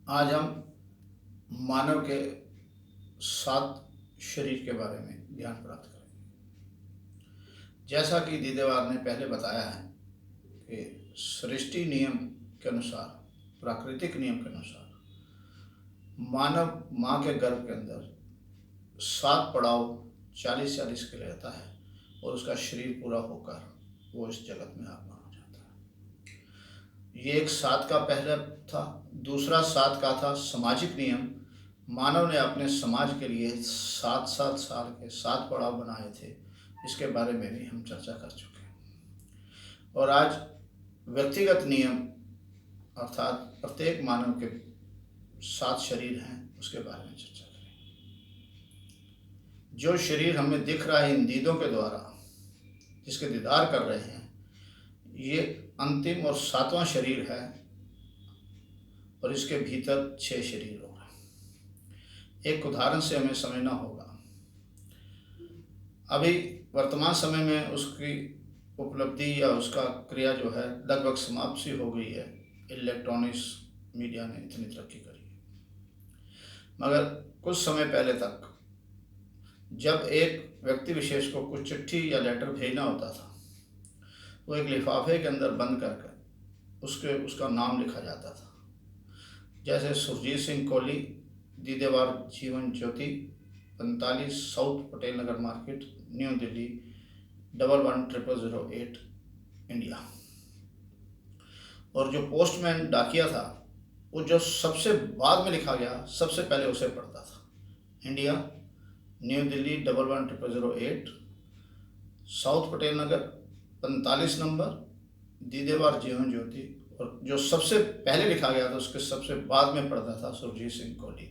आज हम मानव के 7 शरीर के बारे में ज्ञान प्राप्त करेंगे। जैसा कि दीदेवार ने पहले बताया है कि सृष्टि नियम के अनुसार, प्राकृतिक नियम के अनुसार मानव माँ के गर्भ के अंदर 7 पड़ाव 40-40 के रहता है और उसका शरीर पूरा होकर वो इस जगत में आगमन हो जाता है। ये एक 7 का पहला था। दूसरा 7 का था सामाजिक नियम। मानव ने अपने समाज के लिए 7-7 साल के 7 पड़ाव बनाए थे। इसके बारे में भी हम चर्चा कर चुके हैं। और आज व्यक्तिगत नियम अर्थात प्रत्येक मानव के 7 शरीर हैं, उसके बारे में चर्चा करेंगे। जो शरीर हमें दिख रहा है इन दीदों के द्वारा, जिसके दीदार कर रहे हैं, ये अंतिम और 7वां शरीर है और इसके भीतर 6 शरीर होगा। एक उदाहरण से हमें समझना होगा। अभी वर्तमान समय में उसकी उपलब्धि या उसका क्रिया जो है लगभग समाप्त सी हो गई है। इलेक्ट्रॉनिक्स मीडिया ने इतनी तरक्की करी है, मगर कुछ समय पहले तक जब एक व्यक्ति विशेष को कुछ चिट्ठी या लेटर भेजना होता था, वो एक लिफाफे के अंदर बंद करके उसका नाम लिखा जाता था। जैसे सुरजीत सिंह कोहली, दीदेवार जीवन ज्योति, 45 साउथ पटेल नगर मार्केट, न्यू दिल्ली 110008 इंडिया। और जो पोस्टमैन डाकिया था, वो जो सबसे बाद में लिखा गया सबसे पहले उसे पढ़ता था। India, New Delhi 110008 south Patel Nagar 45 number, दीदेवार जीवन ज्योति। और जो सबसे पहले लिखा गया था उसके सबसे बाद में पढ़ता था सुरजीत सिंह कोहली,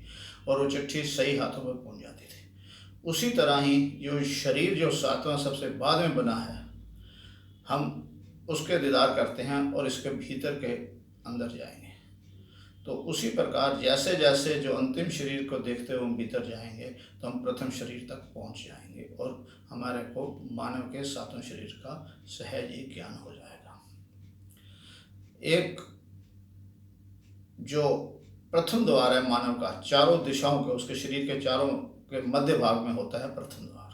और वो चिट्ठी सही हाथों में पहुंच जाती थी। उसी तरह ही जो शरीर जो 7वां सबसे बाद में बना है, हम उसके दीदार करते हैं और इसके भीतर के अंदर जाएंगे। तो उसी प्रकार जैसे जैसे जो अंतिम शरीर को देखते हुए हम भीतर जाएंगे तो हम प्रथम शरीर तक पहुंच जाएंगे और हमारे को मानव के 7वें शरीर का सहज ही ज्ञान हो जाएगा। एक जो प्रथम द्वार है मानव का, चारों दिशाओं के, उसके शरीर के चारों के मध्य भाग में होता है प्रथम द्वार।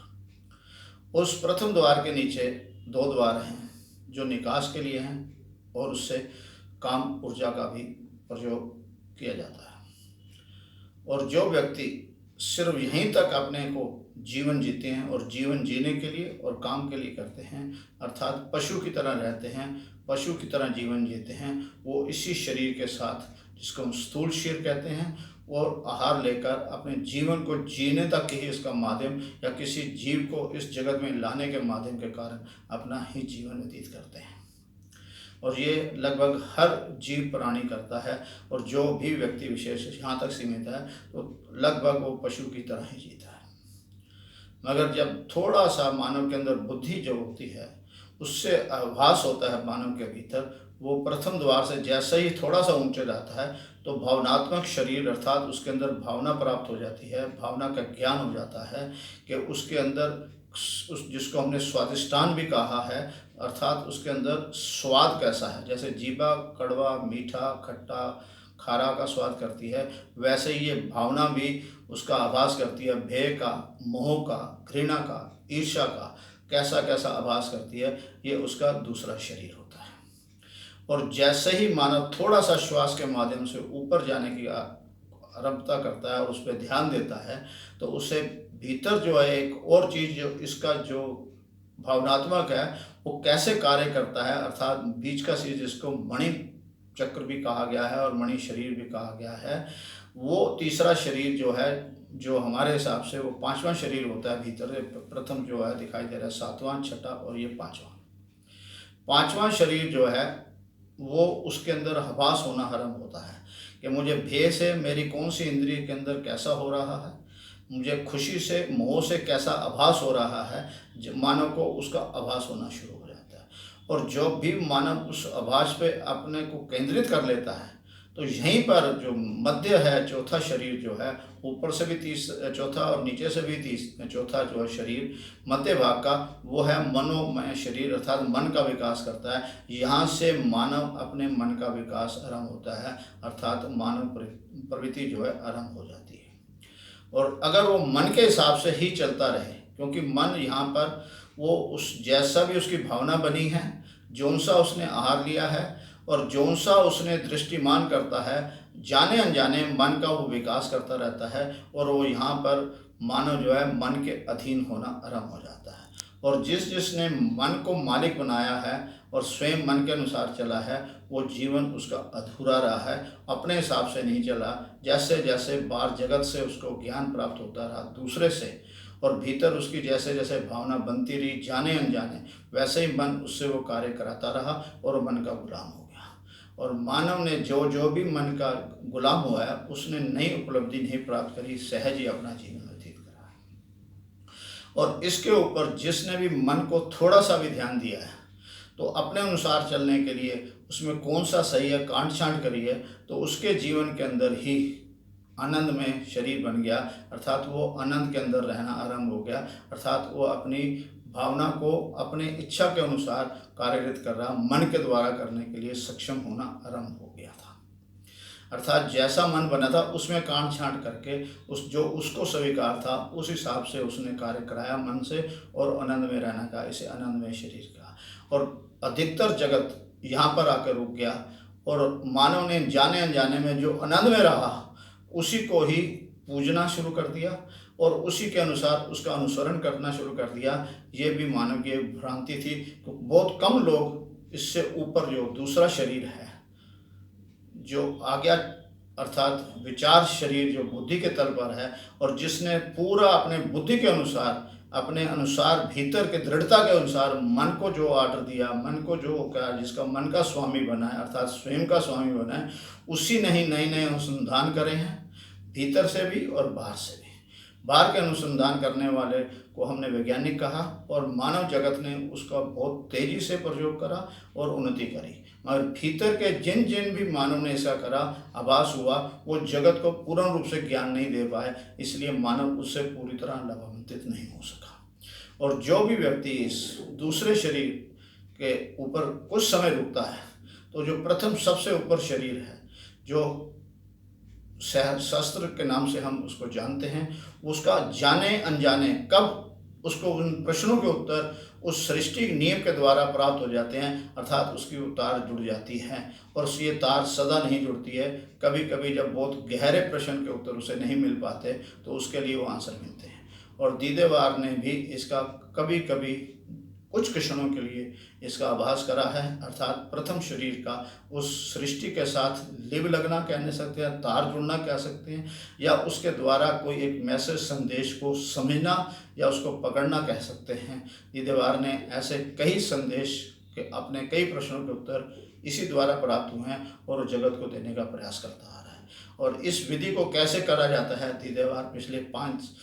उस प्रथम द्वार के नीचे 2 द्वार हैं जो निकास के लिए हैं, और उससे काम ऊर्जा का भी प्रयोग किया जाता है। और जो व्यक्ति सिर्फ यहीं तक अपने को जीवन जीते हैं और जीवन जीने के लिए और काम के लिए करते हैं, अर्थात पशु की तरह रहते हैं, पशु की तरह जीवन जीते हैं, वो इसी शरीर के साथ, जिसको हम स्थूल शरीर कहते हैं, और आहार लेकर अपने जीवन को जीने तक ही इसका माध्यम या किसी जीव को इस जगत में लाने के माध्यम के कारण अपना ही जीवन व्यतीत करते हैं। और ये लगभग हर जीव प्राणी करता है, और जो भी व्यक्ति विशेष यहाँ तक सीमित है तो लगभग वो पशु की तरह ही जीता है। मगर जब थोड़ा सा मानव के अंदर बुद्धि जो होती है, उससे आभास होता है मानव के भीतर, वो प्रथम द्वार से जैसे ही थोड़ा सा ऊंचे जाता है तो भावनात्मक शरीर अर्थात उसके अंदर भावना प्राप्त हो जाती है, भावना का ज्ञान हो जाता है कि उसके अंदर उस जिसको हमने स्वादिष्टान भी कहा है, अर्थात उसके अंदर स्वाद कैसा है। जैसे जीभा कड़वा, मीठा, खट्टा, खारा का स्वाद करती है, वैसे ही ये भावना भी उसका आभास करती है। भय का, मोह का, घृणा का, ईर्ष्या का कैसा कैसा आभास करती है, ये उसका दूसरा शरीर होता है। और जैसे ही मानव थोड़ा सा श्वास के माध्यम से ऊपर जाने की आरंभता करता है और उस पर ध्यान देता है, तो उसे भीतर जो है एक और चीज़, जो इसका जो भावनात्मक है वो कैसे कार्य करता है, अर्थात बीच का चीज जिसको मणि चक्र भी कहा गया है और मणि शरीर भी कहा गया है, वो तीसरा शरीर जो है, जो हमारे हिसाब से वो 5वां शरीर होता है। भीतर प्रथम जो है दिखाई दे रहा है 7वां, 6ठा और ये 5वां शरीर जो है वो उसके अंदर आभास होना आरंभ होता है कि मुझे भय से मेरी कौन सी इंद्रिय के अंदर कैसा हो रहा है, मुझे खुशी से, मोह से कैसा आभास हो रहा है। मानव को उसका आभास होना शुरू हो जाता है, और जो भी मानव उस आभास पे अपने को केंद्रित कर लेता है तो यहीं पर जो मध्य है, चौथा शरीर जो है, ऊपर से भी चौथा और नीचे से भी चौथा जो है शरीर मध्य भाग का, वो है मनोमय शरीर, अर्थात मन का विकास करता है। यहाँ से मानव अपने मन का विकास आरंभ होता है, अर्थात मानव प्रवृत्ति जो है आरंभ हो जाती है। और अगर वो मन के हिसाब से ही चलता रहे, क्योंकि मन यहाँ पर वो उस जैसा भी उसकी भावना बनी है, जौन सा उसने आहार लिया है और जौन सा उसने दृष्टिमान करता है, जाने अनजाने मन का वो विकास करता रहता है और वो यहाँ पर मानव जो है मन के अधीन होना आरंभ हो जाता है। और जिसने मन को मालिक बनाया है और स्वयं मन के अनुसार चला है, वो जीवन उसका अधूरा रहा है, अपने हिसाब से नहीं चला। जैसे जैसे बाहर जगत से उसको ज्ञान प्राप्त होता रहा दूसरे से, और भीतर उसकी जैसे जैसे भावना बनती रही जाने अनजाने, वैसे ही मन उससे वो कार्य कराता रहा और मन का गुलाम हो गया। और मानव ने जो जो भी मन का गुलाम हुआ है, उसने नई उपलब्धि नहीं प्राप्त करी, सहज ही अपना जीवन व्यतीत करा। और इसके ऊपर जिसने भी मन को थोड़ा सा भी ध्यान दिया है, तो अपने अनुसार चलने के लिए उसमें कौन सा सही है, कांट छांट करी है, तो उसके जीवन के अंदर ही आनंद में शरीर बन गया, अर्थात वो आनंद के अंदर रहना आरंभ हो गया, अर्थात वो अपनी भावना को अपने इच्छा के अनुसार कार्यरत कर रहा, मन के द्वारा करने के लिए सक्षम होना आरंभ हो गया था। अर्थात जैसा मन बना था उसमें काट छांट करके उस जो उसको स्वीकार था उस हिसाब से उसने कार्य कराया मन से, और आनंद में रहना का, इसे आनंदमय शरीर का। और अधिकतर जगत यहाँ पर आकर रुक गया और मानव ने जाने अनजाने में जो आनंद में रहा उसी को ही पूजना शुरू कर दिया और उसी के अनुसार उसका अनुसरण करना शुरू कर दिया। ये भी मानव की भ्रांति थी। तो बहुत कम लोग इससे ऊपर जो दूसरा शरीर है जो आ गया, अर्थात विचार शरीर जो बुद्धि के तल पर है, और जिसने पूरा अपने बुद्धि के अनुसार, अपने अनुसार भीतर के दृढ़ता के अनुसार मन को जो आर्डर दिया, मन को जो क्या, जिसका मन का स्वामी बना है, अर्थात स्वयं का स्वामी बना है, उसी ने ही नए नए अनुसंधान करे हैं, भीतर से भी और बाहर से भी। बाहर के अनुसंधान करने वाले को हमने वैज्ञानिक कहा और मानव जगत ने उसका बहुत तेजी से प्रयोग करा और उन्नति करी, मगर भीतर के जिन जिन भी मानव ने ऐसा करा, आभास हुआ, वो जगत को पूर्ण रूप से ज्ञान नहीं दे पाए, इसलिए मानव उससे पूरी तरह लाभान्वित नहीं हो सका। और जो भी व्यक्ति इस दूसरे शरीर के ऊपर कुछ समय रुकता है, तो जो प्रथम सबसे ऊपर शरीर है, जो शास्त्र के नाम से हम उसको जानते हैं, उसका जाने अनजाने कब उसको उन प्रश्नों के उत्तर उस सृष्टि नियम के द्वारा प्राप्त हो जाते हैं, अर्थात उसकी वो तार जुड़ जाती है। और ये तार सदा नहीं जुड़ती है, कभी कभी जब बहुत गहरे प्रश्न के उत्तर उसे नहीं मिल पाते तो उसके लिए वो आंसर मिलते हैं। और दीदेवार ने भी इसका कभी कभी कुछ क्षणों के लिए इसका आभास करा है, अर्थात प्रथम शरीर का उस सृष्टि के साथ लिव लगना कह सकते हैं, तार जुड़ना कह सकते हैं, या उसके द्वारा कोई एक मैसेज संदेश को समझना या उसको पकड़ना कह सकते हैं। दीदेवार ने ऐसे कई संदेश के अपने कई प्रश्नों के उत्तर इसी द्वारा प्राप्त हुए हैं और वो जगत को देने का प्रयास करता आ रहा है। और इस विधि को कैसे करा जाता है, दीदेवार पिछले 5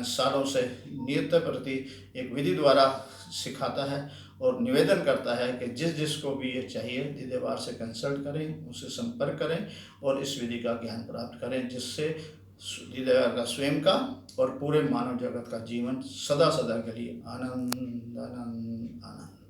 सालों से नियत प्रति एक विधि द्वारा सिखाता है और निवेदन करता है कि जिसको भी ये चाहिए दीदेवार से कंसल्ट करें, उससे संपर्क करें और इस विधि का ज्ञान प्राप्त करें, जिससे दीदेवार का स्वयं का और पूरे मानव जगत का जीवन सदा सदा के लिए आनंद आनंद आनंद